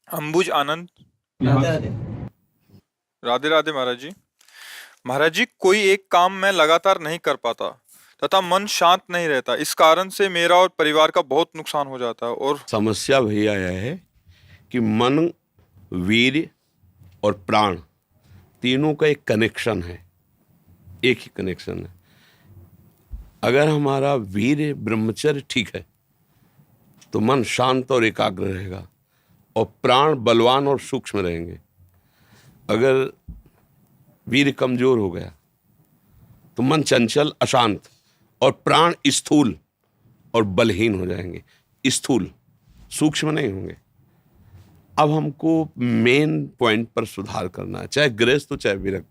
अंबुज आनंद। राधे राधे। राधे राधे महाराज जी। महाराज जी, कोई एक काम मैं लगातार नहीं कर पाता तथा मन शांत नहीं रहता, इस कारण से मेरा और परिवार का बहुत नुकसान हो जाता है। और समस्या भैया यह है कि मन, वीर्य और प्राण तीनों का एक कनेक्शन है, एक ही कनेक्शन है। अगर हमारा वीर्य ब्रह्मचर्य ठीक है तो मन शांत और एकाग्र रहेगा और प्राण बलवान और सूक्ष्म रहेंगे। अगर वीर्य कमजोर हो गया तो मन चंचल अशांत और प्राण स्थूल और बलहीन हो जाएंगे, स्थूल, सूक्ष्म नहीं होंगे। अब हमको मेन पॉइंट पर सुधार करना है, चाहे गृहस्थ हो चाहे विरक्त।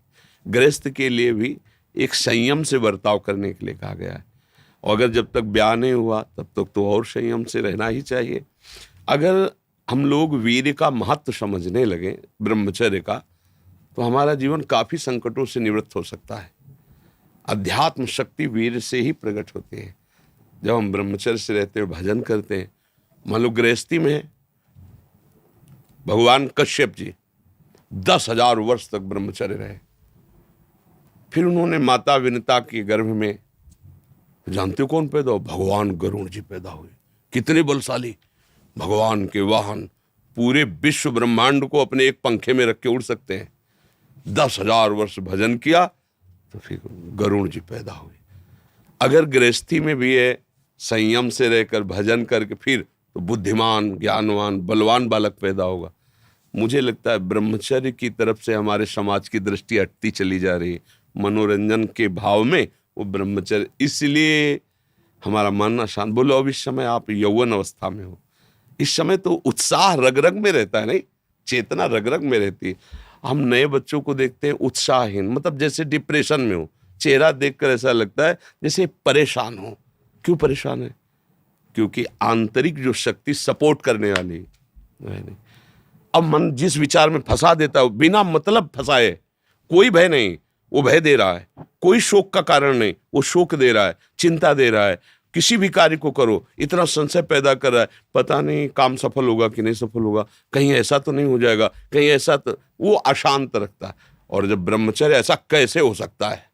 गृहस्थ के लिए भी एक संयम से बर्ताव करने के लिए कहा गया है, और अगर जब तक ब्याह नहीं हुआ तब तक तो और संयम से रहना ही चाहिए। अगर हम लोग वीर्य का महत्व समझने लगे, ब्रह्मचर्य का, तो हमारा जीवन काफ़ी संकटों से निवृत्त हो सकता है। अध्यात्म शक्ति वीर्य से ही प्रकट होती है। जब हम ब्रह्मचर्य से रहते हैं, भजन करते हैं, मान लो गृहस्थी में है, भगवान कश्यप जी 10,000 वर्ष तक ब्रह्मचर्य रहे। फिर उन्होंने माता विनता के गर्भ में, जानते हो कौन पैदा हो? भगवान गरुण जी पैदा हुए। कितने बलशाली, भगवान के वाहन, पूरे विश्व ब्रह्मांड को अपने एक पंखे में रख के उड़ सकते हैं। 10,000 वर्ष भजन किया तो फिर गरुण जी पैदा हुए। अगर गृहस्थी में भी है, संयम से रहकर भजन करके, फिर तो बुद्धिमान, ज्ञानवान, बलवान बालक पैदा होगा। मुझे लगता है ब्रह्मचर्य की तरफ से हमारे समाज की दृष्टि हटती चली जा रही है। मनोरंजन के भाव में वो ब्रह्मचर्य, इसलिए हमारा मन अशांत। बोलो अब इस समय आप यौवन अवस्था में हो, इस समय तो उत्साह रग रग में रहता है, नहीं, चेतना रग रग में रहती है। हम नए बच्चों को देखते हैं उत्साहहीन, मतलब जैसे डिप्रेशन में हो, चेहरा देखकर ऐसा लगता है जैसे परेशान हो। क्यों परेशान है? क्योंकि आंतरिक जो शक्ति सपोर्ट करने वाली है नहीं। अब मन जिस विचार में फंसा देता है, बिना मतलब फंसाए, कोई भय नहीं, वो भय दे रहा है। कोई शोक का कारण नहीं, वो शोक दे रहा है, चिंता दे रहा है। किसी भी कार्य को करो, इतना संशय पैदा कर रहा है, पता नहीं काम सफल होगा कि नहीं सफल होगा, कहीं ऐसा तो नहीं हो जाएगा, कहीं ऐसा तो, वो अशांत रखता है। और जब ब्रह्मचर्य, ऐसा कैसे हो सकता है?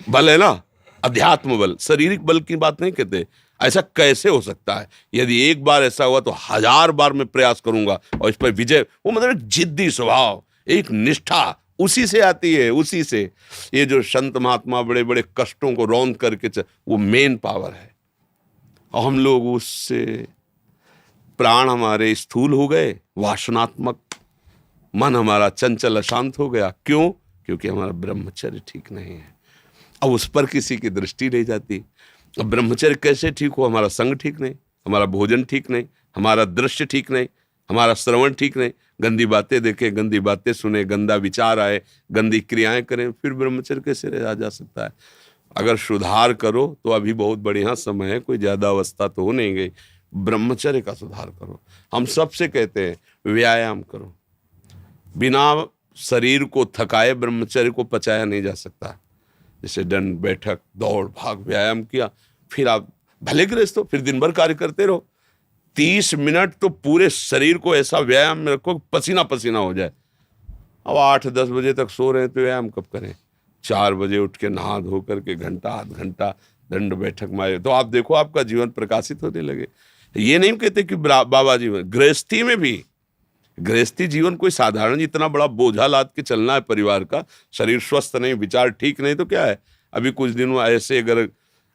बल है ना, अध्यात्म बल, शारीरिक बल की बात नहीं कहते। ऐसा कैसे हो सकता है? यदि एक बार ऐसा हुआ तो 1000 बार मैं प्रयास करूंगा और इस पर विजय। वो मतलब जिद्दी स्वभाव, एक निष्ठा, उसी से आती है, उसी से। ये जो संत महात्मा बड़े बड़े कष्टों को रौंद करके वो मेन पावर है। और हम लोग उससे, प्राण हमारे स्थूल हो गए, वासनात्मक, मन हमारा चंचल अशांत हो गया। क्यों? क्योंकि हमारा ब्रह्मचर्य ठीक नहीं है। अब उस पर किसी की दृष्टि नहीं जाती। अब ब्रह्मचर्य कैसे ठीक हो? हमारा संग ठीक नहीं, हमारा भोजन ठीक नहीं, हमारा दृश्य ठीक नहीं, हमारा श्रवण ठीक नहीं, गंदी बातें देखें, गंदी बातें सुने, गंदा विचार आए, गंदी क्रियाएं करें, फिर ब्रह्मचर्य कैसे रहा जा सकता है? अगर सुधार करो तो अभी बहुत बढ़िया समय है, कोई ज़्यादा अवस्था तो हो नहीं गई। ब्रह्मचर्य का सुधार करो। हम सबसे कहते हैं व्यायाम करो। बिना शरीर को थकाए ब्रह्मचर्य को पचाया नहीं जा सकता। जैसे दंड बैठक, दौड़ भाग, व्यायाम किया, फिर आप भले गृहस्थ हो, फिर दिन भर कार्य करते रहो। 30 मिनट तो पूरे शरीर को ऐसा व्यायाम में रखो पसीना पसीना हो जाए। अब 8-10 बजे तक सो रहे हैं तो व्यायाम कब करें? 4 बजे उठ के नहा धो करके घंटा आध घंटा दंड बैठक मारे तो आप देखो आपका जीवन प्रकाशित होने लगे। ये नहीं कहते कि बाबा जीवन, गृहस्थी में भी, गृहस्थी जीवन कोई साधारण इतना बड़ा बोझा लाद के चलना है परिवार का। शरीर स्वस्थ नहीं, विचार ठीक नहीं तो क्या है? अभी कुछ दिनों ऐसे अगर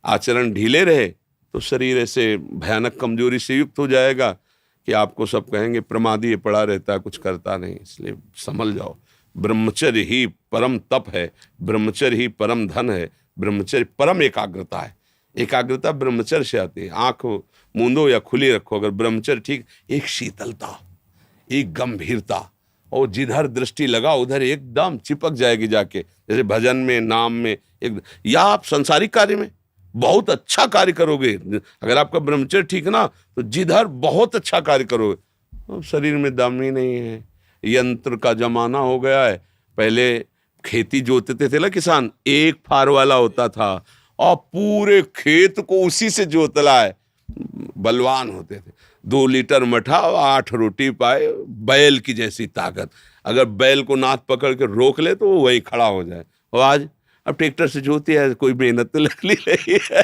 आचरण ढीले रहे तो शरीर ऐसे भयानक कमजोरी से युक्त हो जाएगा कि आपको सब कहेंगे प्रमादी ये पड़ा रहता है, कुछ करता नहीं। इसलिए संभल जाओ। ब्रह्मचर्य ही परम तप है, ब्रह्मचर्य ही परम धन है, ब्रह्मचर्य परम एकाग्रता है। एकाग्रता ब्रह्मचर्य से आती है। आंख मूंदो या खुली रखो, अगर ब्रह्मचर्य ठीक, एक शीतलता, एक गंभीरता, और जिधर दृष्टि लगा उधर एकदम चिपक जाएगी जाके। जैसे भजन में, नाम में, एक, या आप संसारिक कार्य में बहुत अच्छा कार्य करोगे। अगर आपका ब्रह्मचर्य ठीक ना तो जिधर बहुत अच्छा कार्य करोगे। तो शरीर में दम ही नहीं है, यंत्र का जमाना हो गया है। पहले खेती जोतते थे ना किसान, एक फार वाला होता था और पूरे खेत को उसी से जोतला है, बलवान होते थे। 2 लीटर मठा और 8 रोटी पाए, बैल की जैसी ताकत। अगर बैल को नाथ पकड़ के रोक ले तो वो वहीं खड़ा हो जाए। और आज अब ट्रैक्टर से जोती है, कोई मेहनत तो लग नहीं रही है।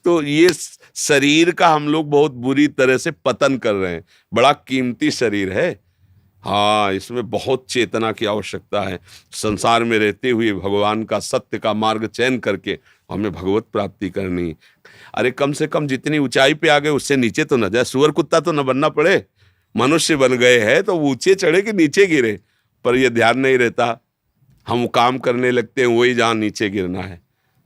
तो ये शरीर का हम लोग बहुत बुरी तरह से पतन कर रहे हैं। बड़ा कीमती शरीर है, हाँ, इसमें बहुत चेतना की आवश्यकता है। संसार में रहते हुए भगवान का सत्य का मार्ग चयन करके हमें भगवत प्राप्ति करनी। अरे कम से कम जितनी ऊंचाई पे आ गए उससे नीचे तो न जाए। सुअर कुत्ता तो न बनना पड़े, मनुष्य बन गए हैं तो ऊंचे चढ़े कि नीचे गिरे, पर ये ध्यान नहीं रहता। हम काम करने लगते हैं वही जहाँ नीचे गिरना है।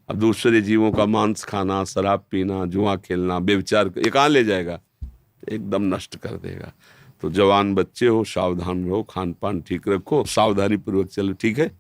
अब दूसरे जीवों का मांस खाना, शराब पीना, जुआ खेलना, व्यभिचार, ये कहाँ ले जाएगा? एकदम नष्ट कर देगा। तो जवान बच्चे हो, सावधान रहो, खान पान ठीक रखो, सावधानी पूर्वक चलो, ठीक है।